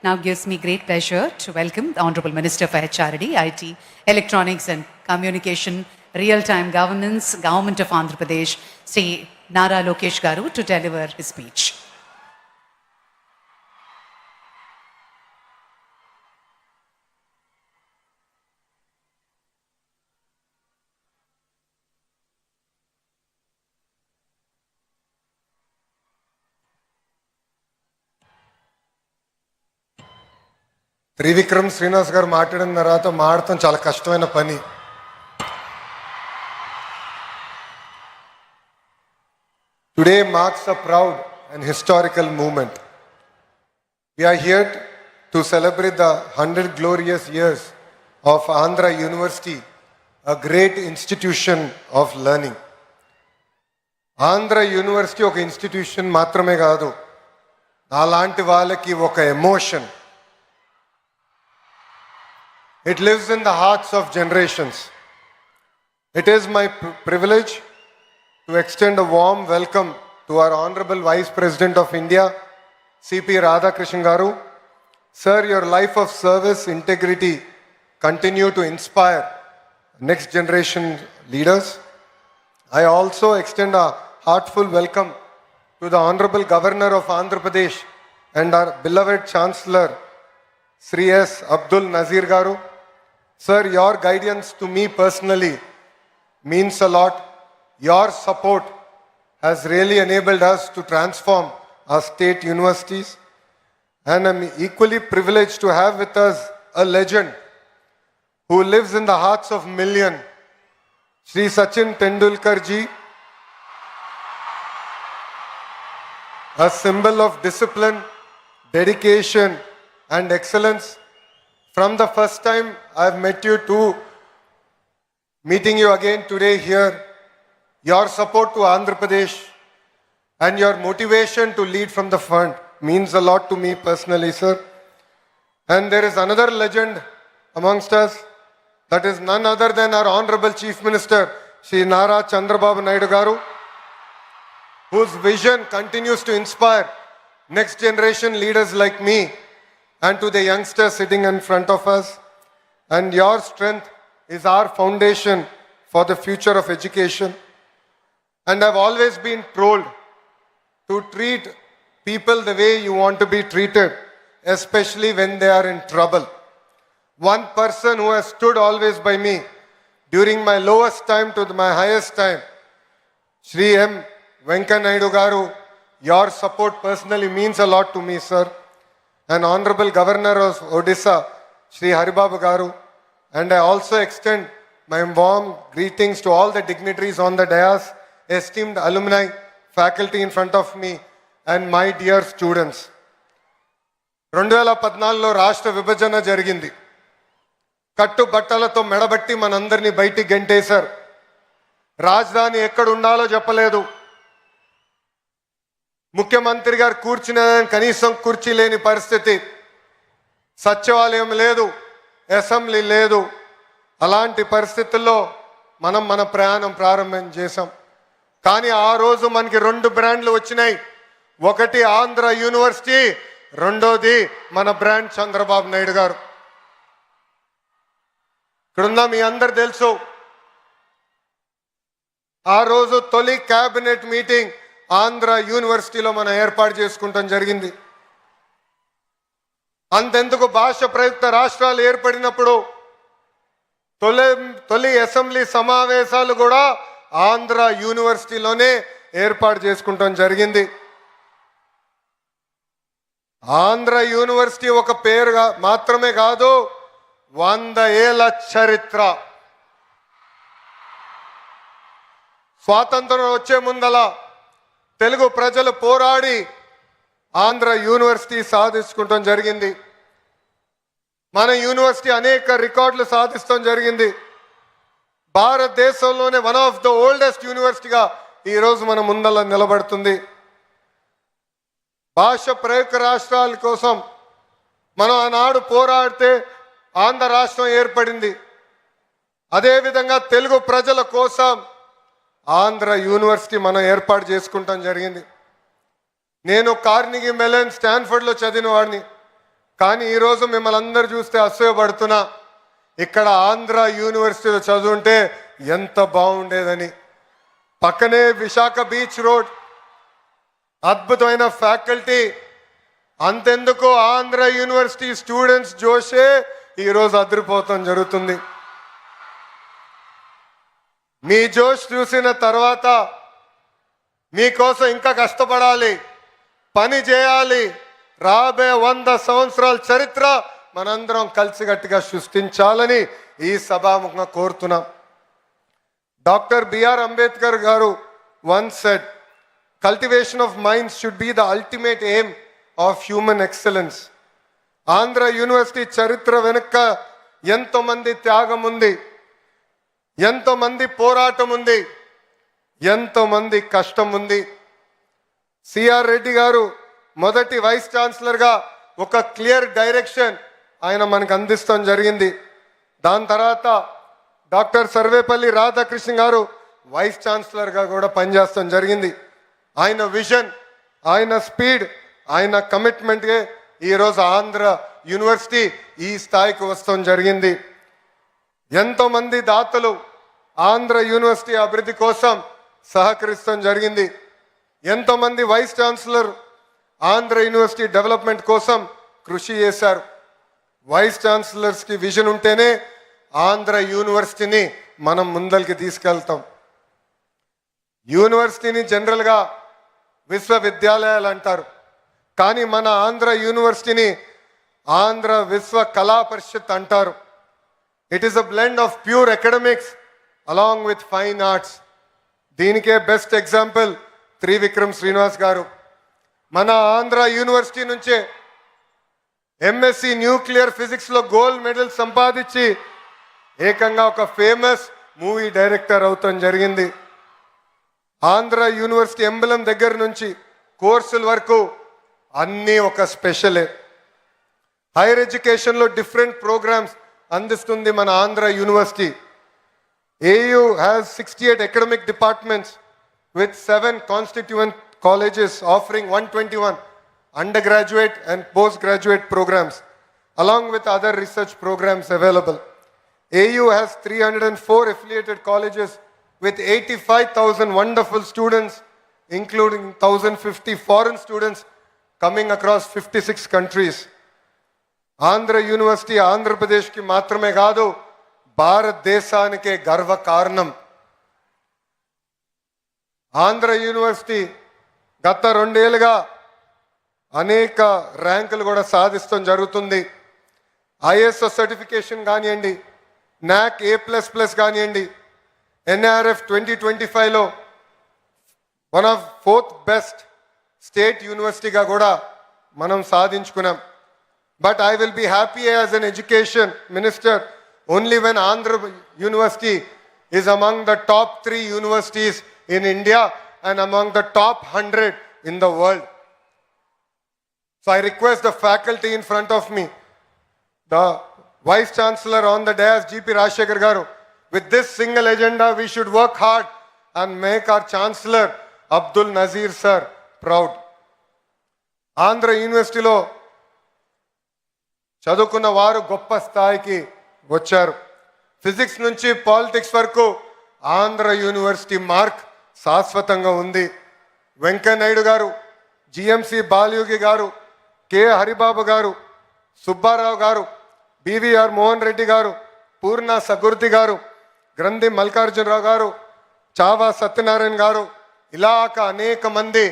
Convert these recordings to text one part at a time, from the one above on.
Now gives me great pleasure to welcome the Honorable Minister for HRD, IT, Electronics and Communication, Real-Time Governance, Government of Andhra Pradesh, Sri Nara Lokesh Garu, to deliver his speech. Trivikram Srinivas గారు మాట్లాడిన తర్వాత మాడటం చాలా కష్టమైన పని. Today marks a proud and historical moment. We are here to celebrate the 100 glorious years of Andhra University, a great institution of learning. Andhra university ఒక institution మాత్రమే కాదు, అలాంటి వాళ్ళకి ఒక emotion. It lives in the hearts of generations. It is my privilege to extend a warm welcome to our Honorable Vice President of India, C.P. Radhakrishnan Garu. Sir, your life of service, integrity continue to inspire next generation leaders. I also extend a heartfelt welcome to the Honorable Governor of Andhra Pradesh and our beloved Chancellor, Sri S. Abdul Nazir Garu. Sir, your guidance to me personally means a lot. Your support has really enabled us to transform our state universities. And I'm equally privileged to have with us a legend who lives in the hearts of millions, Sri Sachin Tendulkar ji, a symbol of discipline, dedication and excellence. From the first time I've met you to meeting you again today here, your support to Andhra Pradesh and your motivation to lead from the front means a lot to me personally, sir. And there is another legend amongst us, that is none other than our Honorable Chief Minister, Sri Nara Chandrababu Naidu Garu, whose vision continues to inspire next generation leaders like me and to the youngsters sitting in front of us. And your strength is our foundation for the future of education. And I've always been told to treat people the way you want to be treated, especially when they are in trouble. One person who has stood always by me during my lowest time to my highest time, Sri M. Venkaiah Naidu Garu, your support personally means a lot to me, sir. And Honorable Governor of Odisha, Sri Haribabu Garu. And I also extend my warm greetings to all the dignitaries on the dais, esteemed alumni, faculty in front of me, and my dear students. 2014లో రాష్ట్ర విభజన జరిగింది. కట్టుబట్టలతో మెడబట్టి మనందరినీ బయటికి గెంటేశారు. రాజధాని ఎక్కడ ఉండాలో చెప్పలేదు. ముఖ్యమంత్రి గారు కూర్చున్న కనీసం కుర్చీ లేని పరిస్థితి. సచివాలయం లేదు, అసెంబ్లీ లేదు. అలాంటి పరిస్థితుల్లో మనం మన ప్రయాణం ప్రారంభం చేశాం. కానీ ఆ రోజు మనకి 2 బ్రాండ్లు వచ్చినాయి. ఒకటి ఆంధ్ర యూనివర్సిటీ, రెండోది మన బ్రాండ్ చంద్రబాబు నాయుడు గారు. ఇక్కడున్న మీ అందరు తెలుసు, ఆ రోజు తొలి క్యాబినెట్ మీటింగ్ ఆంధ్ర యూనివర్సిటీలో మనం ఏర్పాటు చేసుకుంటాం జరిగింది. అంతెందుకు భాష ప్రయుక్త రాష్ట్రాలు ఏర్పడినప్పుడు తొలి అసెంబ్లీ సమావేశాలు కూడా ఆంధ్ర యూనివర్సిటీలోనే ఏర్పాటు చేసుకుంటాం జరిగింది. ఆంధ్ర యూనివర్సిటీ ఒక పేరు మాత్రమే కాదు, 100 ఏళ్ల చరిత్ర. స్వాతంత్రం వచ్చే ముందల తెలుగు ప్రజలు పోరాడి ఆంధ్ర యూనివర్సిటీ సాధించుకుంటాం జరిగింది. మన యూనివర్సిటీ అనేక రికార్డులు సాధిస్తాం జరిగింది. భారతదేశంలోనే వన్ ఆఫ్ ద ఓల్డెస్ట్ యూనివర్సిటీగా ఈరోజు మన ముందల నిలబడుతుంది. భాష ప్రయుక్త రాష్ట్రాల కోసం మనం ఆనాడు పోరాడితే ఆంధ్ర రాష్ట్రం ఏర్పడింది. అదేవిధంగా తెలుగు ప్రజల కోసం ఆంధ్ర యూనివర్సిటీ మనం ఏర్పాటు చేసుకుంటాం జరిగింది. నేను కార్నిగీ మెలన్ స్టాన్ఫర్డ్లో చదివిన వాడిని. కానీ ఈరోజు మిమ్మల్ని అందరూ చూస్తే అసూయపడుతున్నా. ఇక్కడ ఆంధ్ర యూనివర్సిటీలో చదువుంటే ఎంత బాగుండేదని. పక్కనే విశాఖ బీచ్ రోడ్, అద్భుతమైన ఫ్యాకల్టీ. అంతెందుకు ఆంధ్ర యూనివర్సిటీ స్టూడెంట్స్ జోషే ఈరోజు అదిరిపోతాం జరుగుతుంది. మీ జోష్ చూసిన తర్వాత మీకోసం ఇంకా కష్టపడాలి, పని చేయాలి. రాబోయే 100 సంవత్సరాల చరిత్ర మనందరం కలిసికట్టుగా సృష్టించాలని ఈ సభాముఖంగా కోరుతున్నాం. డాక్టర్ బిఆర్ అంబేద్కర్ గారు once said, cultivation of minds should be the ultimate aim of human excellence. Andhra university చరిత్ర వెనుక ఎంతో మంది త్యాగం ఉంది, ఎంతో మంది పోరాటం ఉంది, ఎంతో మంది కష్టం ఉంది. సిఆర్ రెడ్డి గారు మొదటి వైస్ ఛాన్సలర్గా ఒక క్లియర్ డైరెక్షన్ ఆయన మనకు అందిస్తాం జరిగింది. దాని తర్వాత డాక్టర్ సర్వేపల్లి రాధాకృష్ణ గారు వైస్ ఛాన్సలర్గా కూడా పనిచేస్తాం జరిగింది. ఆయన విజన్, ఆయన స్పీడ్, ఆయన కమిట్మెంట్గా ఈరోజు ఆంధ్ర యూనివర్సిటీ ఈ స్థాయికి వస్తాం జరిగింది. ఎంతోమంది దాతలు ఆంధ్ర యూనివర్సిటీ అభివృద్ధి కోసం సహకరిస్తాం జరిగింది. ఎంతోమంది vice chancellor Andhra university development కోసం కృషి చేశారు. వైస్ ఛాన్సలర్స్కి విజన్ ఉంటేనే ఆంధ్ర యూనివర్సిటీని మనం ముందరికి తీసుకెళ్తాం. యూనివర్సిటీని జనరల్గా విశ్వవిద్యాలయాలు అంటారు, కానీ మన ఆంధ్ర యూనివర్సిటీని ఆంధ్ర విశ్వ కళా పరిషత్ అంటారు. It is a blend of pure academics along with fine arts. దీనికే బెస్ట్ ఎగ్జాంపుల్ త్రివిక్రమ్ శ్రీనివాస్ గారు. మన ఆంధ్ర యూనివర్సిటీ నుంచే ఎంఎస్సి న్యూక్లియర్ ఫిజిక్స్లో గోల్డ్ మెడల్ సంపాదించి ఏకంగా ఒక ఫేమస్ మూవీ డైరెక్టర్ అవుతాం జరిగింది. ఆంధ్ర యూనివర్సిటీ ఎంబలం దగ్గర నుంచి కోర్సుల వరకు అన్నీ ఒక స్పెషలే. హైయర్ ఎడ్యుకేషన్లో డిఫరెంట్ ప్రోగ్రామ్స్ అందిస్తుంది మన Andhra university. AU has 68 academic departments with 7 constituent colleges offering 121 undergraduate and postgraduate programs along with other research programs available. AU has 304 affiliated colleges with 85,000 wonderful students, including 1,050 foreign students coming across 56 countries. Andhra university ఆంధ్రప్రదేశ్కి మాత్రమే కాదు, భారతదేశానికే గర్వ కారణం. Andhra university గత 2 ఏళ్ళుగా అనేక ర్యాంకులు కూడా సాధిస్తాం జరుగుతుంది. ISO సర్టిఫికేషన్ కానివ్వండి, NAC A++ కానివ్వండి, NRF 2025లో one of 4th best state యూనివర్సిటీగా కూడా మనం సాధించుకున్నాం. But I will be happy as an education minister only when Andhra University is among the top 3 universities in India and among the top 100 in the world. So I request the faculty in front of me, the Vice Chancellor on the dais, GP Rajshekhar Garu, with this single agenda we should work hard and make our Chancellor Abdul Nazir sir proud. Andhra University lo చదువుకున్న వారు గొప్ప స్థాయికి వచ్చారు. Physics నుంచి politics వరకు Andhra university mark శాశ్వతంగా ఉంది. వెంకయ్యనాయుడు గారు, జిఎంసి బాలయోగి గారు, కె హరిబాబు గారు, సుబ్బారావు గారు, బివిఆర్ మోహన్ రెడ్డి గారు, పూర్ణ సగుర్తి గారు, గ్రంథి మల్లికార్జునరావు గారు, చావా సత్యనారాయణ గారు, ఇలాక అనేక మంది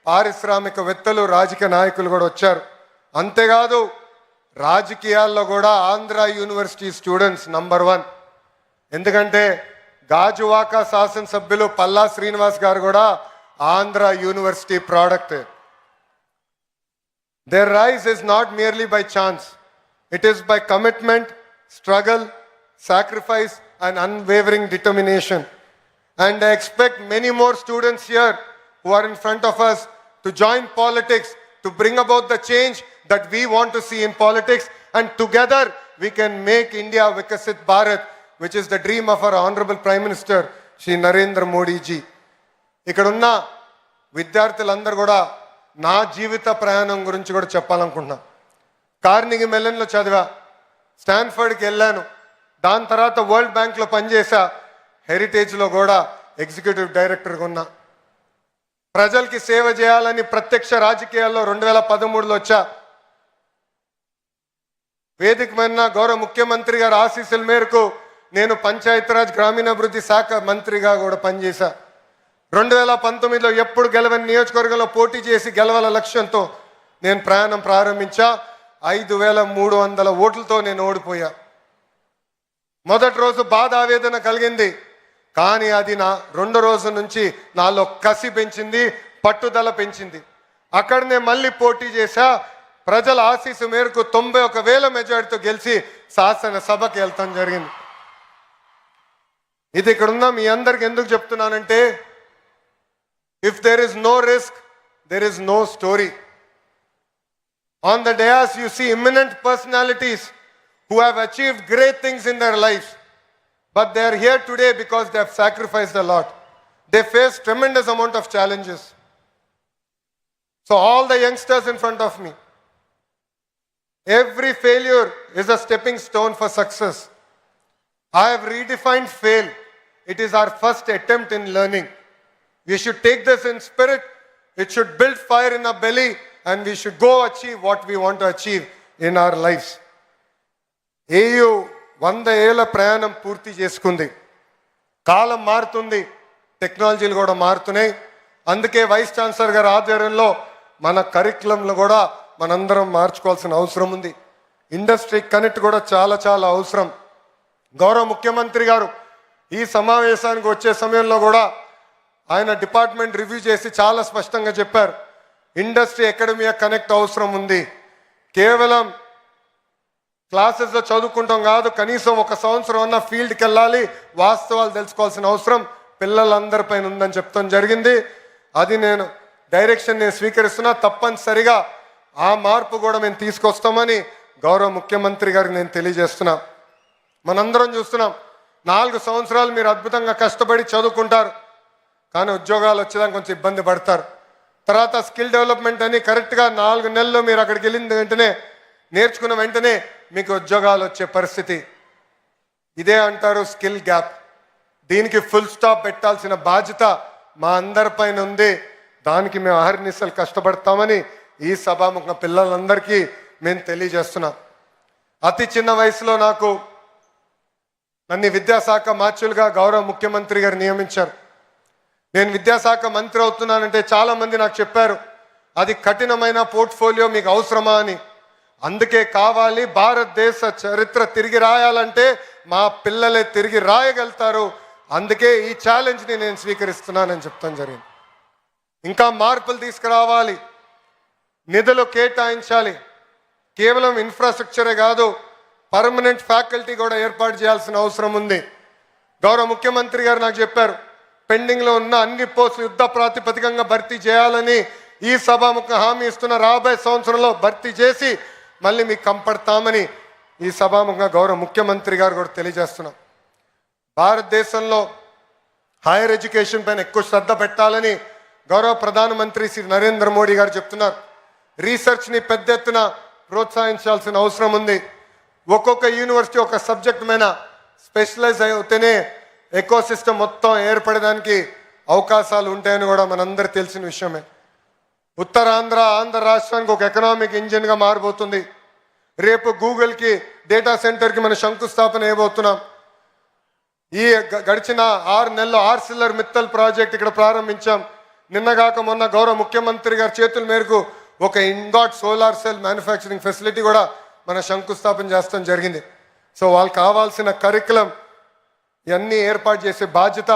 పారిశ్రామికవేత్తలు, రాజకీయ నాయకులు కూడా వచ్చారు. అంతేకాదు రాజకీయాల్లో కూడా ఆంధ్ర యూనివర్సిటీ స్టూడెంట్స్ నంబర్ 1. ఎందుకంటే గాజువాక శాసనసభ్యులు పల్లా శ్రీనివాస్ గారు కూడా Andhra university product. Their rise is not merely by chance. It is by commitment, struggle, sacrifice and unwavering determination. And I expect many more students here who are in front of us to join politics, to bring about the change that we want to see in politics, and together we can make India Vikasit Bharat, which is the dream of our Honorable Prime Minister, Shri Narendra Modi ji. ఇక్కడున్న విద్యార్థులందరూ కూడా నా జీవిత ప్రయాణం గురించి కూడా చెప్పాలనుకుంటున్నా. కార్నిగి మెలన్లో చదివా, స్టాన్ఫర్డ్కి వెళ్ళాను, దాని తర్వాత వరల్డ్ బ్యాంక్లో పనిచేసా, హెరిటేజ్లో కూడా ఎగ్జిక్యూటివ్ డైరెక్టర్గా ఉన్నా. ప్రజలకి సేవ చేయాలని ప్రత్యక్ష రాజకీయాల్లో 2013లో వచ్చా. వేదిక మీద గౌరవ ముఖ్యమంత్రి గారు ఆశీస్సుల మేరకు నేను పంచాయతీరాజ్ గ్రామీణాభివృద్ధి శాఖ మంత్రిగా కూడా పనిచేశా. 2019లో ఎప్పుడు గెలవని నియోజకవర్గంలో పోటీ చేసి గెలవాల లక్ష్యంతో నేను ప్రయాణం ప్రారంభించా. 5300 ఓట్లతో నేను ఓడిపోయా. మొదటి రోజు బాధ ఆవేదన కలిగింది, కానీ అది నా రెండో రోజు నుంచి నాలో కసి పెంచింది, పట్టుదల పెంచింది. అక్కడనే మళ్ళీ పోటీ చేశా. ప్రజల ఆశీస్సు మేరకు 91,000 మెజార్టీతో గెలిచి శాసనసభకి వెళ్తాం జరిగింది. ఇది ఇక్కడ ఉన్న మీ అందరికి ఎందుకు చెప్తున్నానంటే, if there is no risk there is no story. On the dais you see eminent personalities who have achieved great things in their lives, but they are here today because they have sacrificed a lot. They face tremendous amount of challenges. So all the youngsters in front of me, every failure is a stepping stone for success. I have redefined fail. It is our first attempt in learning. We should take this in spirit. It should build fire in our belly, and we should go achieve what we want to achieve in our lives. AU 100 ఏళ్ల ప్రయాణం పూర్తి చేసుకుంది. కాలం మారుతుంది, టెక్నాలజీలు కూడా మారుతున్నాయి. అందుకే vice chancellor గారి ఆధ్వర్యంలో మన కరికులంలో కూడా మనందరం మార్చుకోవాల్సిన అవసరం ఉంది. ఇండస్ట్రీ కనెక్ట్ కూడా చాలా చాలా అవసరం. గౌరవ ముఖ్యమంత్రి గారు ఈ సమావేశానికి వచ్చే సమయంలో కూడా ఆయన డిపార్ట్మెంట్ రివ్యూ చేసి చాలా స్పష్టంగా చెప్పారు, ఇండస్ట్రీ అకాడమీ కనెక్ట్ అవసరం ఉంది. కేవలం క్లాసెస్లో చదువుకుంటాం కాదు, కనీసం ఒక సంవత్సరం అన్న ఫీల్డ్కి వెళ్ళాలి, వాస్తవాలు తెలుసుకోవాల్సిన అవసరం పిల్లలందరిపైన ఉందని చెప్తాం జరిగింది. అది నేను డైరెక్షన్ నేను స్వీకరిస్తున్నా. తప్పనిసరిగా ఆ మార్పు కూడా మేము తీసుకొస్తామని గౌరవ ముఖ్యమంత్రి గారికి నేను తెలియజేస్తున్నా. మనందరం చూస్తున్నాం, 4 సంవత్సరాలు మీరు అద్భుతంగా కష్టపడి చదువుకుంటారు, కానీ ఉద్యోగాలు వచ్చేదానికి కొంచెం ఇబ్బంది పడతారు. తర్వాత స్కిల్ డెవలప్మెంట్ అని కరెక్ట్గా 4 నెలల్లో మీరు అక్కడికి వెళ్ళిన వెంటనే నేర్చుకున్న వెంటనే మీకు ఉద్యోగాలు వచ్చే పరిస్థితి. ఇదే అంటారు స్కిల్ గ్యాప్. దీనికి ఫుల్ స్టాప్ పెట్టాల్సిన బాధ్యత మా అందరిపైన ఉంది. దానికి మేము అహర్నిశలు కష్టపడతామని ఈ సభాముఖ పిల్లలందరికీ మేము తెలియజేస్తున్నాం. అతి చిన్న వయసులో నన్ను విద్యాశాఖ మార్చులుగా గౌరవ ముఖ్యమంత్రి గారు నియమించారు. నేను విద్యాశాఖ మంత్రి అవుతున్నానంటే చాలామంది నాకు చెప్పారు, అది కఠినమైన పోర్ట్ఫోలియో మీకు అవసరమా అని. అందుకే కావాలి, భారతదేశ చరిత్ర తిరిగి రాయాలంటే మా పిల్లలే తిరిగి రాయగలుగుతారు. అందుకే ఈ ఛాలెంజ్ని నేను స్వీకరిస్తున్నానని చెప్తాను జరిగింది. ఇంకా మార్పులు తీసుకురావాలి, నిధులు కేటాయించాలి. కేవలం ఇన్ఫ్రాస్ట్రక్చరే కాదు, పర్మనెంట్ ఫ్యాకల్టీ కూడా ఏర్పాటు చేయాల్సిన అవసరం ఉంది. గౌరవ ముఖ్యమంత్రి గారు నాకు చెప్పారు, పెండింగ్లో ఉన్న అన్ని పోస్టులు యుద్ధ ప్రాతిపదికంగా భర్తీ చేయాలని ఈ సభాముఖ హామీ ఇస్తున్న. రాబోయే సంవత్సరంలో భర్తీ చేసి మళ్ళీ మీకు కంపడతామని ఈ సభాముఖంగా గౌరవ ముఖ్యమంత్రి గారు కూడా తెలియజేస్తున్నాం. భారతదేశంలో హైయర్ ఎడ్యుకేషన్ పైన ఎక్కువ శ్రద్ధ పెట్టాలని గౌరవ ప్రధానమంత్రి శ్రీ నరేంద్ర మోడీ గారు చెప్తున్నారు. రీసెర్చ్ని పెద్ద ఎత్తున ప్రోత్సహించాల్సిన అవసరం ఉంది. ఒక్కొక్క యూనివర్సిటీ ఒక సబ్జెక్ట్ మీద స్పెషలైజ్ అయితేనే ఎకో సిస్టమ్ మొత్తం ఏర్పడడానికి అవకాశాలు ఉంటాయని కూడా మనందరూ తెలిసిన విషయమే. ఉత్తరాంధ్ర ఆంధ్ర రాష్ట్రానికి ఒక ఎకనామిక్ ఇంజిన్గా మారబోతుంది. రేపు గూగుల్కి డేటా సెంటర్కి మనం శంకుస్థాపన వేయబోతున్నాం. ఈ గడిచిన 6 నెలల్లో ఆర్సిల్లర్ మిత్తల్ ప్రాజెక్ట్ ఇక్కడ ప్రారంభించాం. నిన్నగాక మొన్న గౌరవ ముఖ్యమంత్రి గారి చేతుల మేరకు ఒక ఇన్గాట్ సోలార్ సెల్ మ్యానుఫ్యాక్చరింగ్ ఫెసిలిటీ కూడా మన శంకుస్థాపన చేస్తాం జరిగింది. సో వాళ్ళకి కావాల్సిన కరికులం ఇవన్నీ ఏర్పాటు చేసే బాధ్యత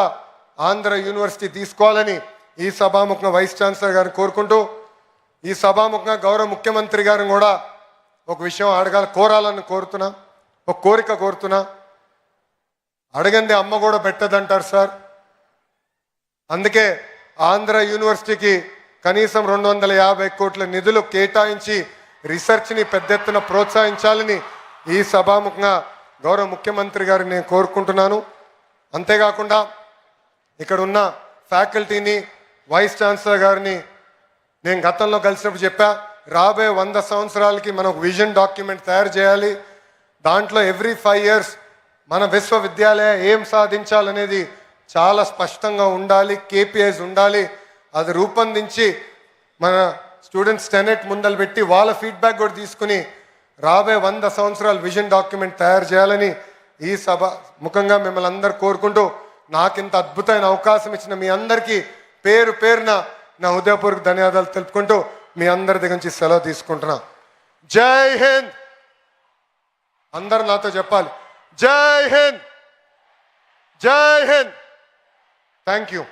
ఆంధ్ర యూనివర్సిటీ తీసుకోవాలని ఈ సభాముఖంగా వైస్ ఛాన్సలర్ గారిని కోరుకుంటూ, ఈ సభాముఖంగా గౌరవ ముఖ్యమంత్రి గారిని కూడా ఒక విషయం కోరాలని కోరుతున్నా, ఒక కోరిక కోరుతున్నా. అడగంది అమ్మ కూడా పెట్టదంటారు సార్. అందుకే ఆంధ్ర యూనివర్సిటీకి కనీసం 250 కోట్ల నిధులు కేటాయించి రీసెర్చ్ని పెద్ద ఎత్తున ప్రోత్సహించాలని ఈ సభాముఖంగా గౌరవ ముఖ్యమంత్రి గారిని నేను కోరుకుంటున్నాను. అంతేకాకుండా ఇక్కడ ఉన్న ఫ్యాకల్టీని వైస్ ఛాన్సలర్ గారిని నేను గతంలో కలిసినప్పుడు చెప్పా, రాబోయే 100 సంవత్సరాలకి మనం ఒక విజన్ డాక్యుమెంట్ తయారు చేయాలి. దాంట్లో ఎవ్రీ 5 years మన విశ్వవిద్యాలయ ఏం సాధించాలనేది చాలా స్పష్టంగా ఉండాలి, కేపీఐస్ ఉండాలి. అది రూపొందించి మన స్టూడెంట్స్ టెనెట్ ముందలు పెట్టి వాళ్ళ ఫీడ్బ్యాక్ కూడా తీసుకుని రాబోయే 100 సంవత్సరాల విజన్ డాక్యుమెంట్ తయారు చేయాలని ఈ సభ ముఖంగా మిమ్మల్ని అందరు కోరుకుంటూ, నాకు ఇంత అద్భుతమైన అవకాశం ఇచ్చిన మీ అందరికీ పేరు పేరున నా హృదయపూర్వక ధన్యవాదాలు తెలుపుకుంటూ మీ అందరి దగ్గర నుంచి సెలవు తీసుకుంటున్నా. జై హింద్. అందరు నాతో చెప్పాలి, జై హింద్, జై Hind. Thank you.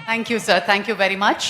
Thank you, sir. Thank you very much.